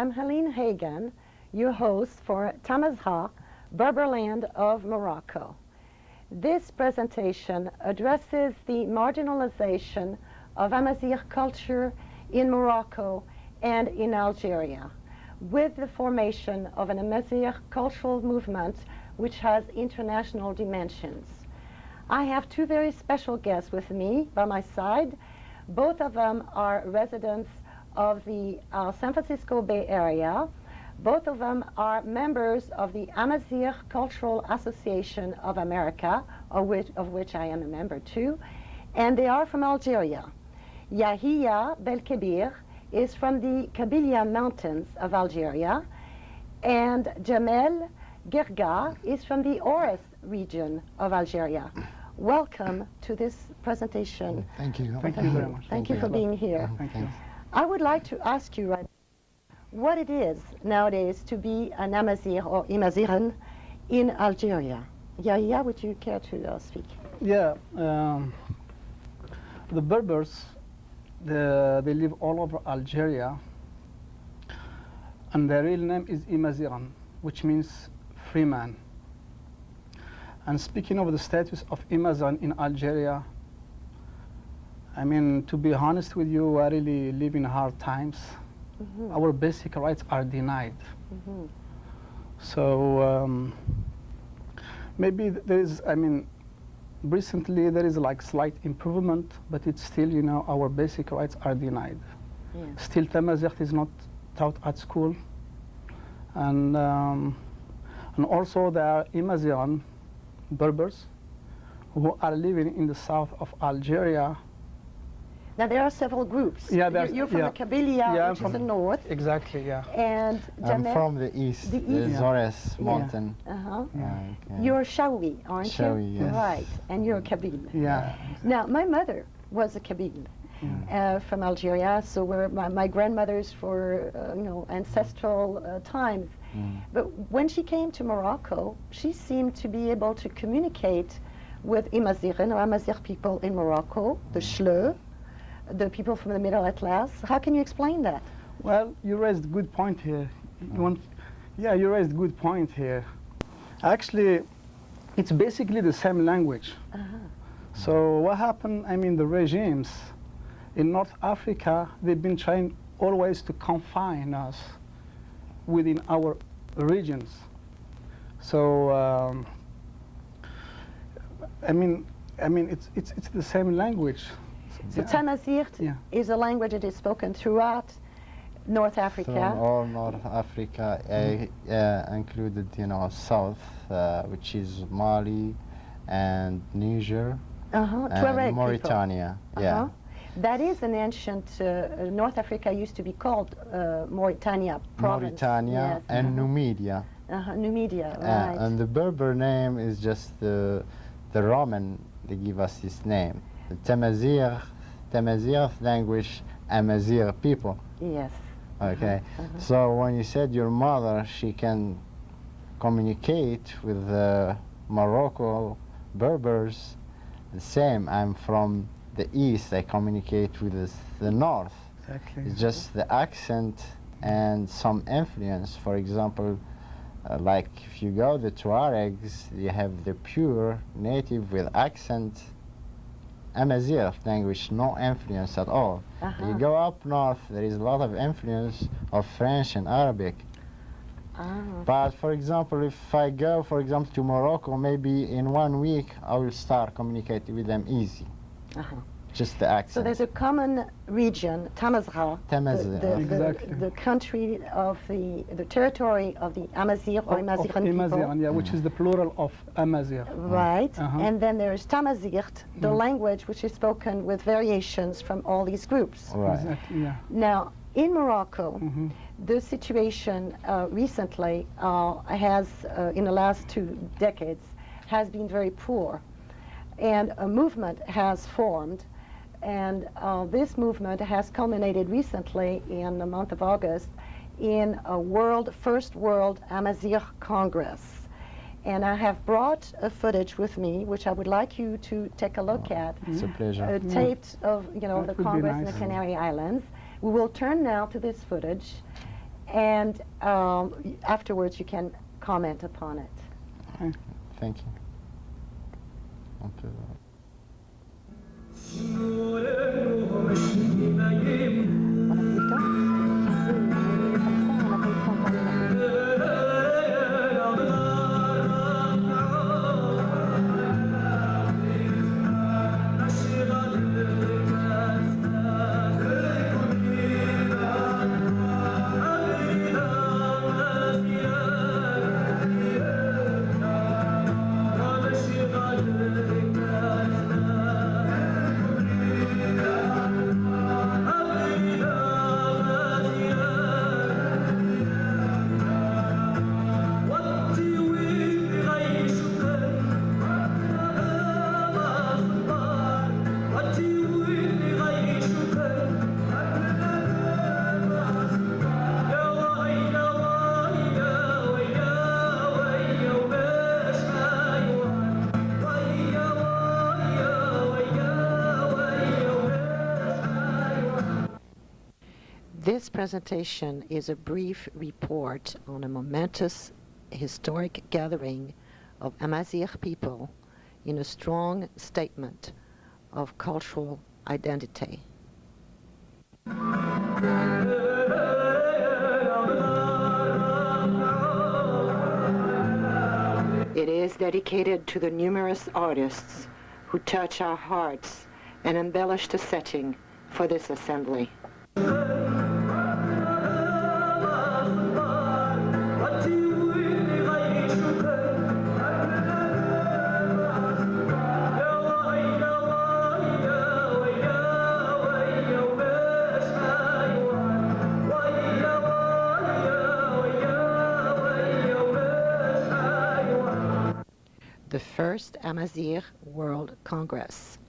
I'm Helene Hagan, your host for Tamazgha, Berberland of Morocco. This presentation addresses the marginalization of Amazigh culture in Morocco and in Algeria, with the formation of an Amazigh cultural movement which has international dimensions. I have two very special guests with me by my side. Both of them are residents of the San Francisco Bay Area. Both of them are members of the Amazigh Cultural Association of America, of which I am a member too, and they are from Algeria. Yahia Belkebir is from the Kabylia Mountains of Algeria, and Jamel Gerga is from the Oris region of Algeria. Welcome to this presentation. Thank you. Thank you very much. Thank you for being here. Thank you. I would like to ask you right what it is nowadays to be an Amazigh or Imazighen in Algeria. Yahia, would you care to speak? Yeah, the Berbers, they live all over Algeria, and their real name is Imazighen, which means free man. And speaking of the status of Imazighen in Algeria, I mean, to be honest with you, we really live in hard times. Mm-hmm. Our basic rights are denied. Mm-hmm. So maybe there is, I mean, recently there is like slight improvement, but it's still, you know, our basic rights are denied. Yeah. Still, Tamazigh is not taught at school. And also there are Imazighen Berbers who are living in the south of Algeria. Now there are several groups. Yeah, you're from the Kabylia, which is the north. Exactly, yeah. And I'm from the east, the Zores mountain. Uh-huh. Okay. You're Shawi, aren't you? Shawi, yes. Right, and you're Kabyle. Yeah. Now, my mother was a Kabyle from Algeria, so we're my grandmothers for ancestral times. But when she came to Morocco, she seemed to be able to communicate with Imazighen or Amazigh people in Morocco, the Shleu, the people from the Middle Atlas. How can you explain that? Well, you raised a good point here. You raised a good point here. Actually, it's basically the same language. So what happened, I mean, the regimes in North Africa, they've been trying always to confine us within our regions. So I mean it's the same language. So Tamazigh is a language that is spoken throughout North Africa. So all North Africa, included, south, which is Mali and Niger and Mauritania. Yeah. That is an ancient, North Africa used to be called Mauritania province. Mauritania and Numidia. Numidia, right. And the Berber name is just the Roman, they give us this name. The Tamazigh language, Amazigh people. Yes. Okay. So when you said your mother, she can communicate with the Morocco Berbers, the same. I'm from the east, I communicate with the north. Exactly. It's just the accent and some influence. For example, like if you go the Tuaregs, you have the pure native with accent Amazigh language, no influence at all. You go up north, there is a lot of influence of French and Arabic. But for example, if I go, for example, to Morocco, maybe in 1 week I will start communicating with them easy. Just the accent. So there's a common region, Tamazgha, the country of the territory of the Amazigh or Imazighen people. Yeah, which is the plural of Amazigh. Right, and then there's Tamazigh, the language which is spoken with variations from all these groups. Right. Exactly, yeah. Now, in Morocco, the situation recently has, in the last 2 decades, has been very poor. And a movement has formed, and this movement has culminated recently in the month of August in a first World Amazigh Congress. And I have brought a footage with me, which I would like you to take a look at. It's a pleasure. Taped of, the Congress in the Canary Islands. We will turn now to this footage, and afterwards you can comment upon it. Okay. Thank you. On peut... This presentation is a brief report on a momentous historic gathering of Amazigh people in a strong statement of cultural identity. It is dedicated to the numerous artists who touch our hearts and embellish the setting for this assembly. The first Amazigh World Congress.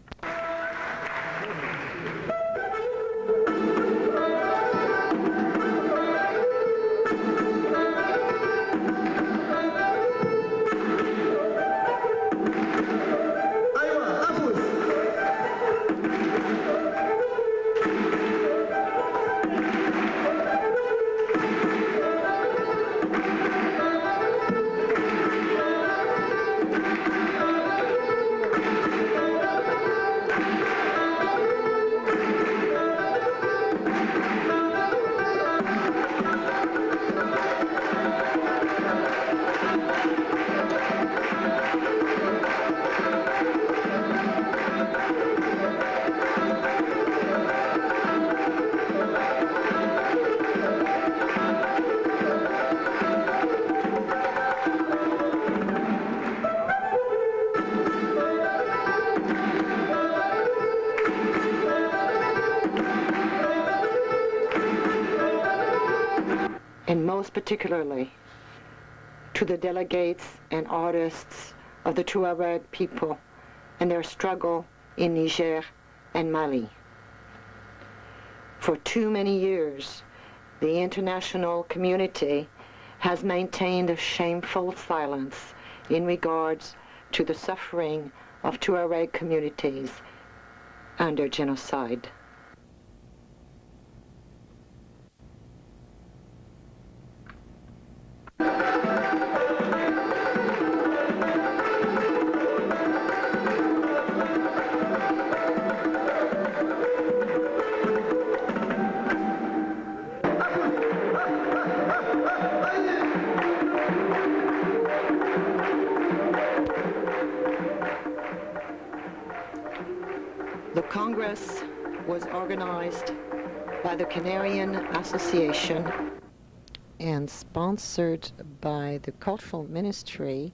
And most particularly to the delegates and artists of the Tuareg people and their struggle in Niger and Mali. For too many years, the international community has maintained a shameful silence in regards to the suffering of Tuareg communities under genocide. The Congress was organized by the Canarian Association and sponsored by the Cultural Ministry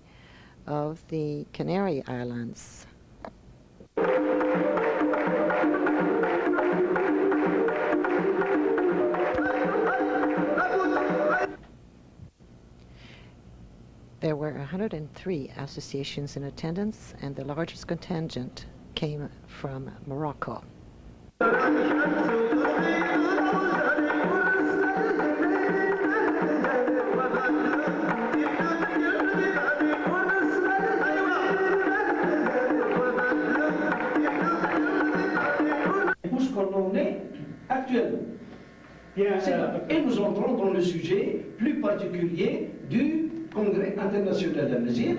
of the Canary Islands. There were 103 associations in attendance, and the largest contingent came from Morocco. Bouche qu'on en est actuellement. Et nous entrons dans le sujet plus particulier du Congrès international amazigh.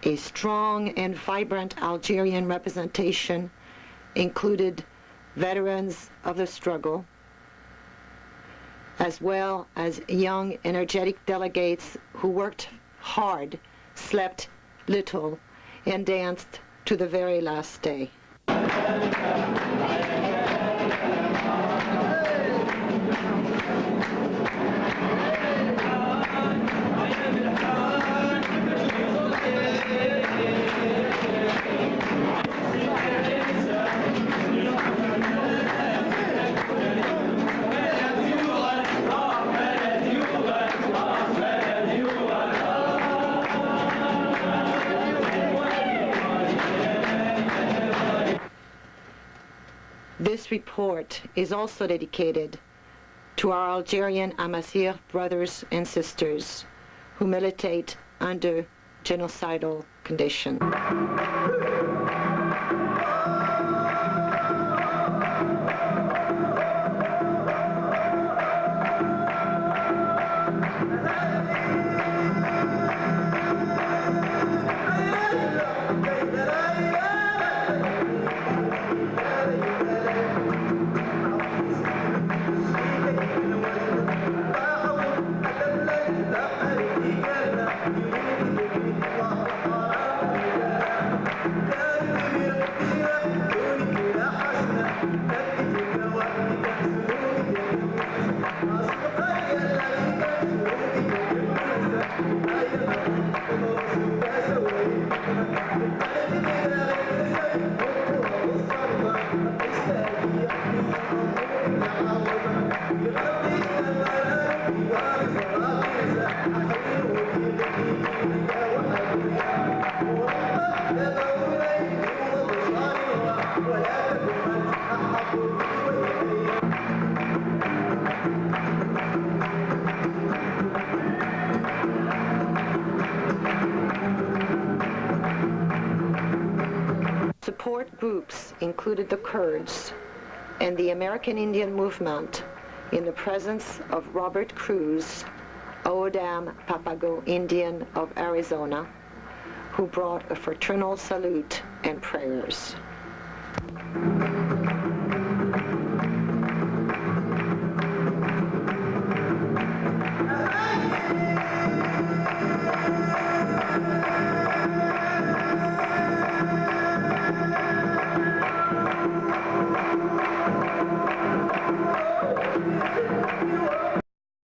A strong and vibrant Algerian representation included veterans of the struggle, as well as young, energetic delegates who worked hard, slept little, and danced to the very last day. This report is also dedicated to our Algerian Amazigh brothers and sisters who militate under genocidal conditions. Support groups included the Kurds and the American Indian movement in the presence of Robert Cruz, Oodam Papago Indian of Arizona, who brought a fraternal salute and prayers.